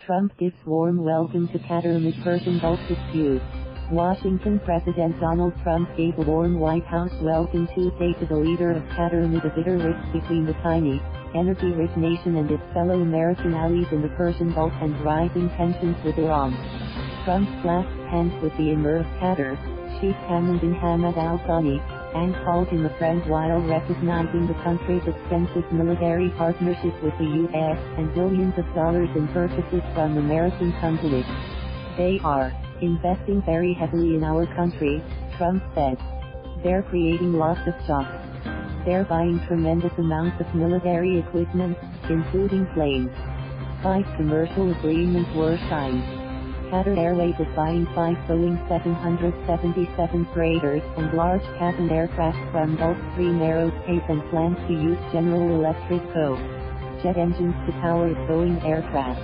Trump gives warm welcome to Qatar amid Persian Gulf dispute. Washington President Donald Trump gave a warm White House welcome Tuesday to the leader of Qatar amid a bitter rift between the tiny, energy-rich nation and its fellow American allies in the Persian Gulf and rising tensions with Iran. Trump clashed hands with the Emir of Qatar, Sheikh Hamad bin Hamad Al Thani, and called him a friend while recognizing the country's extensive military partnership with the U.S. and billions of dollars in purchases from American companies. They are investing very heavily in our country, Trump said. They're creating lots of jobs. They're buying tremendous amounts of military equipment, including planes. 5 commercial agreements were signed. Qatar Airways is buying 5 Boeing 777 freighters and large cabin aircraft from Gulfstream Aerospace and plans to use General Electric jet engines to power its Boeing aircraft.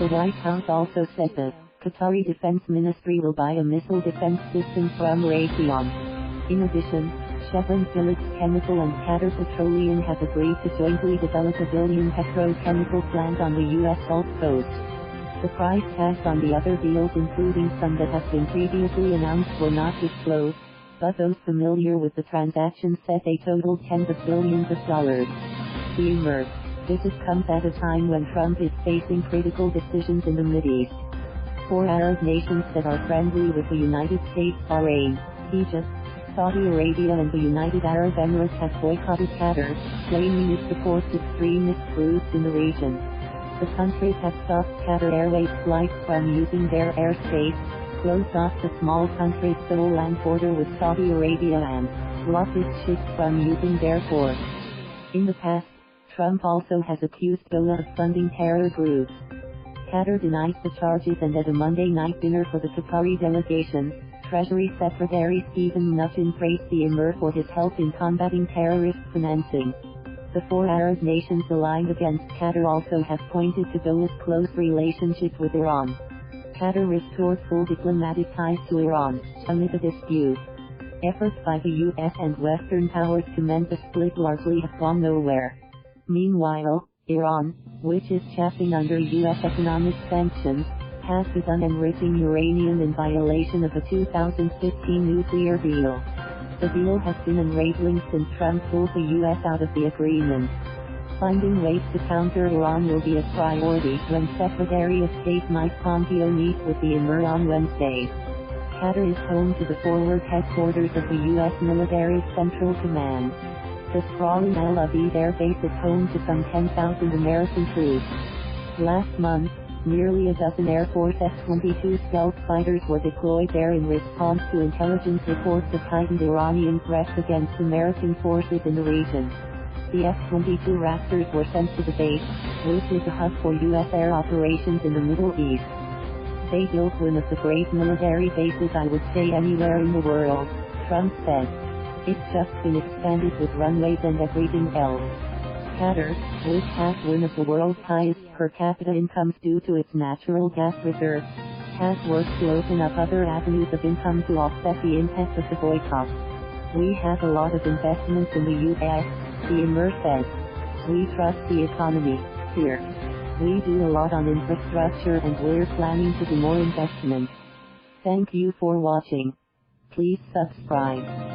The White House also said the Qatari Defense Ministry will buy a missile defense system from Raytheon. In addition, Chevron Phillips Chemical and Qatar Petroleum have agreed to jointly develop a $1 billion petrochemical plant on the U.S. Gulf Coast. The price tags on the other deals, including some that have been previously announced, were not disclosed, but those familiar with the transaction said they totaled tens of billions of dollars. The Emir. This comes at a time when Trump is facing critical decisions in the Mideast. 4 Arab nations that are friendly with the United States, Bahrain, Egypt, Saudi Arabia and the United Arab Emirates have boycotted Qatar, claiming it supports extremist groups in the region. The countries have stopped Qatar Airways flights from using their airspace, closed off the small country's sole land border with Saudi Arabia and blocked its ships from using their ports. In the past, Trump also has accused Doha of funding terror groups. Qatar denies the charges, and at a Monday night dinner for the Qatari delegation, Treasury Secretary Stephen Mnuchin praised the Emir for his help in combating terrorist financing. The 4 Arab nations aligned against Qatar also have pointed to Doha's close relationship with Iran. Qatar restored full diplomatic ties to Iran, amid the dispute. Efforts by the U.S. and Western powers to mend the split largely have gone nowhere. Meanwhile, Iran, which is chafing under U.S. economic sanctions, has begun enriching uranium in violation of the 2015 nuclear deal. The deal has been unraveling since Trump pulled the U.S. out of the agreement. Finding ways to counter Iran will be a priority when Secretary of State Mike Pompeo meets with the Emir on Wednesday. Qatar is home to the forward headquarters of the U.S. military Central Command. The sprawling Al Aviv Air Base is home to some 10,000 American troops. Last month, nearly a dozen Air Force F-22 stealth fighters were deployed there in response to intelligence reports of heightened Iranian threats against American forces in the region. The F-22 Raptors were sent to the base, which is a hub for U.S. air operations in the Middle East. They built one of the great military bases I would say anywhere in the world, Trump said. It's just been expanded with runways and everything else. Qatar, which has one of the world's highest per capita incomes due to its natural gas reserves, has worked to open up other avenues of income to offset the impact of the boycott. We have a lot of investments in the U.S., the Emir said. We trust the economy here. We do a lot on infrastructure and we're planning to do more investment. Thank you for watching. Please subscribe.